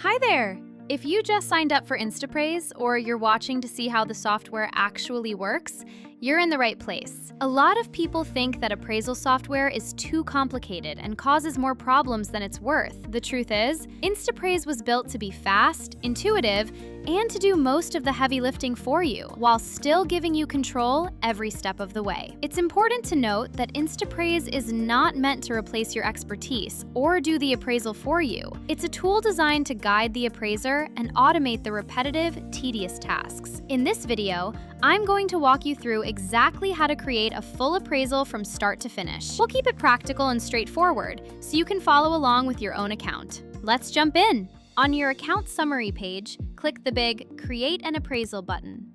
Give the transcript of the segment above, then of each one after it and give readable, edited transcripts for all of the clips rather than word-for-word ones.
Hi there! If you just signed up for Instappraise or you're watching to see how the software actually works, you're in the right place. A lot of people think that appraisal software is too complicated and causes more problems than it's worth. The truth is, Instappraise was built to be fast, intuitive, and to do most of the heavy lifting for you, while still giving you control every step of the way. It's important to note that Instappraise is not meant to replace your expertise or do the appraisal for you. It's a tool designed to guide the appraiser and automate the repetitive, tedious tasks. In this video, I'm going to walk you through exactly how to create a full appraisal from start to finish. We'll keep it practical and straightforward, so you can follow along with your own account. Let's jump in! On your account summary page, click the big Create an Appraisal button.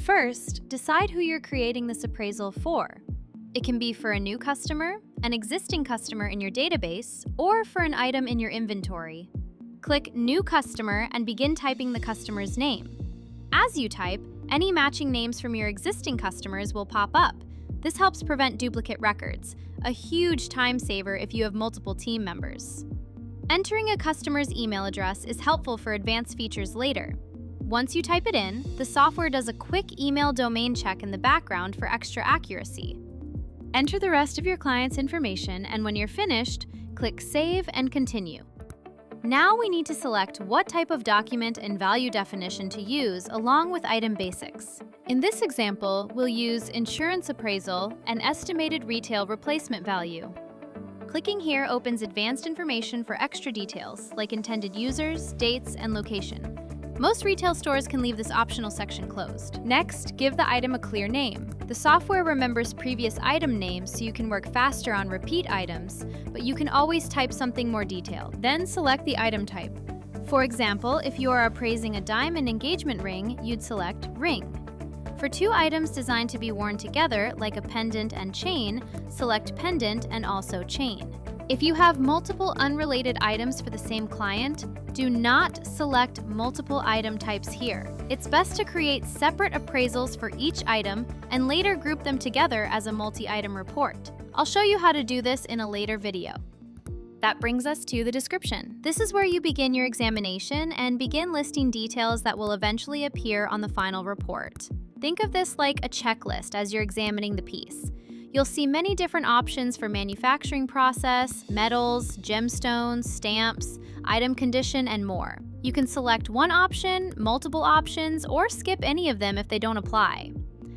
First, decide who you're creating this appraisal for. It can be for a new customer, an existing customer in your database, or for an item in your inventory. Click New Customer and begin typing the customer's name. As you type, any matching names from your existing customers will pop up. This helps prevent duplicate records, a huge time saver if you have multiple team members. Entering a customer's email address is helpful for advanced features later. Once you type it in, the software does a quick email domain check in the background for extra accuracy. Enter the rest of your client's information, and when you're finished, click Save and Continue. Now we need to select what type of document and value definition to use along with item basics. In this example, we'll use Insurance Appraisal and Estimated Retail Replacement Value. Clicking here opens advanced information for extra details, like intended users, dates, and location. Most retail stores can leave this optional section closed. Next, give the item a clear name. The software remembers previous item names so you can work faster on repeat items, but you can always type something more detailed. Then select the item type. For example, if you are appraising a diamond engagement ring, you'd select Ring. For two items designed to be worn together, like a pendant and chain, select Pendant and also Chain. If you have multiple unrelated items for the same client, do not select multiple item types here. It's best to create separate appraisals for each item and later group them together as a multi-item report. I'll show you how to do this in a later video. That brings us to the description. This is where you begin your examination and begin listing details that will eventually appear on the final report. Think of this like a checklist as you're examining the piece. You'll see many different options for manufacturing process, metals, gemstones, stamps, item condition, and more. You can select one option, multiple options, or skip any of them if they don't apply.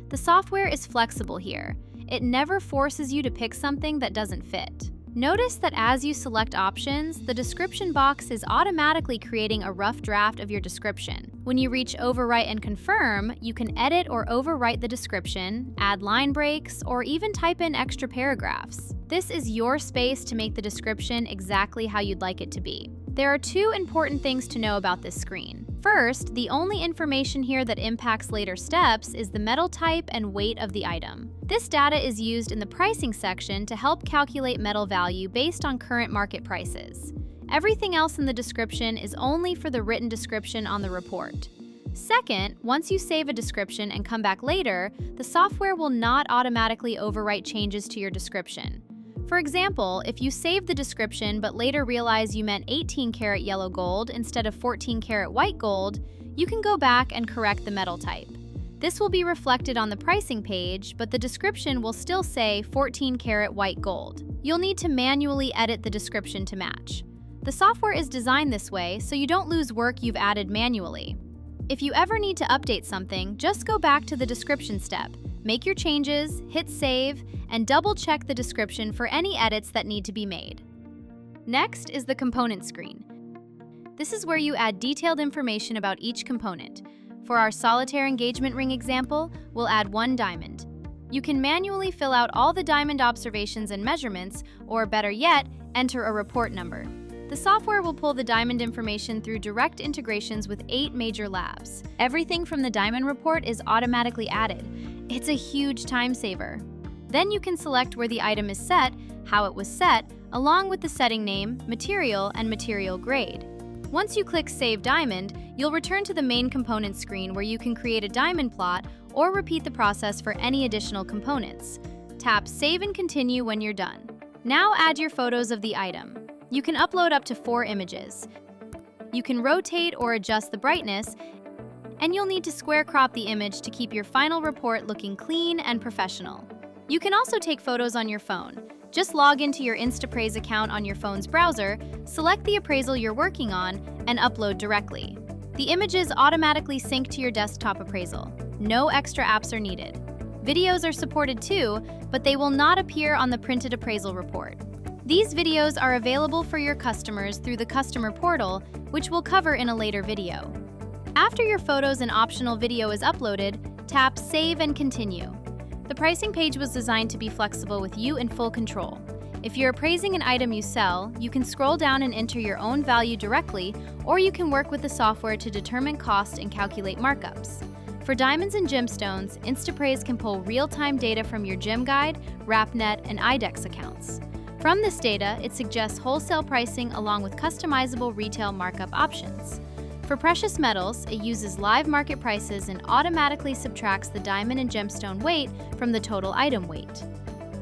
The software is flexible here. It never forces you to pick something that doesn't fit. Notice that as you select options, the description box is automatically creating a rough draft of your description. When you reach Overwrite and Confirm, you can edit or overwrite the description, add line breaks, or even type in extra paragraphs. This is your space to make the description exactly how you'd like it to be. There are two important things to know about this screen. First, the only information here that impacts later steps is the metal type and weight of the item. This data is used in the pricing section to help calculate metal value based on current market prices. Everything else in the description is only for the written description on the report. Second, once you save a description and come back later, the software will not automatically overwrite changes to your description. For example, if you save the description but later realize you meant 18-karat yellow gold instead of 14-karat white gold, you can go back and correct the metal type. This will be reflected on the pricing page, but the description will still say 14-karat white gold. You'll need to manually edit the description to match. The software is designed this way so you don't lose work you've added manually. If you ever need to update something, just go back to the description step, make your changes, hit save, and double-check the description for any edits that need to be made. Next is the component screen. This is where you add detailed information about each component. For our solitaire engagement ring example, we'll add one diamond. You can manually fill out all the diamond observations and measurements, or better yet, enter a report number. The software will pull the diamond information through direct integrations with 8 major labs. Everything from the diamond report is automatically added. It's a huge time saver. Then you can select where the item is set, how it was set, along with the setting name, material, and material grade. Once you click Save Diamond, you'll return to the main component screen where you can create a diamond plot or repeat the process for any additional components. Tap Save and Continue when you're done. Now add your photos of the item. You can upload up to 4 images. You can rotate or adjust the brightness, and you'll need to square crop the image to keep your final report looking clean and professional. You can also take photos on your phone. Just log into your Instappraise account on your phone's browser, select the appraisal you're working on, and upload directly. The images automatically sync to your desktop appraisal. No extra apps are needed. Videos are supported too, but they will not appear on the printed appraisal report. These videos are available for your customers through the customer portal, which we'll cover in a later video. After your photos and optional video is uploaded, tap Save and Continue. The pricing page was designed to be flexible with you in full control. If you're appraising an item you sell, you can scroll down and enter your own value directly, or you can work with the software to determine cost and calculate markups. For diamonds and gemstones, Instappraise can pull real-time data from your Gem Guide, RapNet, and IDEX accounts. From this data, it suggests wholesale pricing along with customizable retail markup options. For precious metals, it uses live market prices and automatically subtracts the diamond and gemstone weight from the total item weight.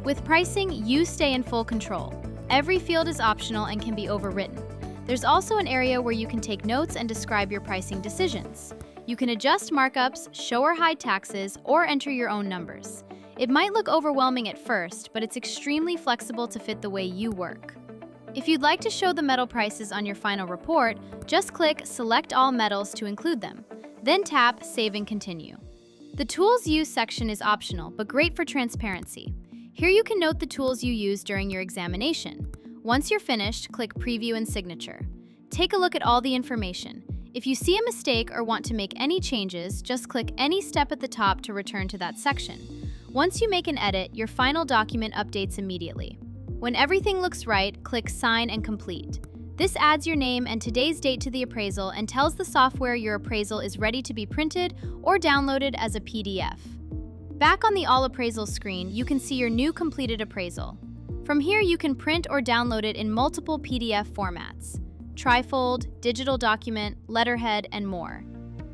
With pricing, you stay in full control. Every field is optional and can be overwritten. There's also an area where you can take notes and describe your pricing decisions. You can adjust markups, show or hide taxes, or enter your own numbers. It might look overwhelming at first, but it's extremely flexible to fit the way you work. If you'd like to show the metal prices on your final report, just click Select All Metals to include them. Then tap Save and Continue. The Tools Used section is optional, but great for transparency. Here you can note the tools you used during your examination. Once you're finished, click Preview and Signature. Take a look at all the information. If you see a mistake or want to make any changes, just click any step at the top to return to that section. Once you make an edit, your final document updates immediately. When everything looks right, click Sign and Complete. This adds your name and today's date to the appraisal and tells the software your appraisal is ready to be printed or downloaded as a PDF. Back on the All Appraisals screen, you can see your new completed appraisal. From here, you can print or download it in multiple PDF formats: trifold, digital document, letterhead, and more.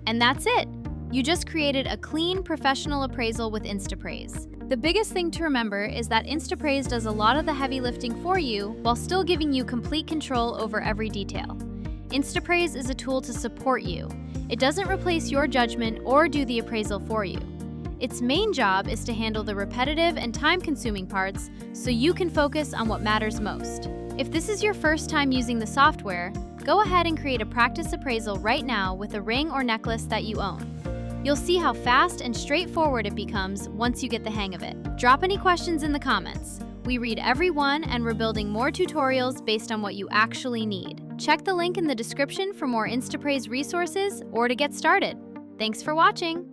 And that's it! You just created a clean, professional appraisal with Instappraise. The biggest thing to remember is that Instappraise does a lot of the heavy lifting for you while still giving you complete control over every detail. Instappraise is a tool to support you. It doesn't replace your judgment or do the appraisal for you. Its main job is to handle the repetitive and time-consuming parts so you can focus on what matters most. If this is your first time using the software, go ahead and create a practice appraisal right now with a ring or necklace that you own. You'll see how fast and straightforward it becomes once you get the hang of it. Drop any questions in the comments. We read every one and we're building more tutorials based on what you actually need. Check the link in the description for more Instappraise resources or to get started. Thanks for watching!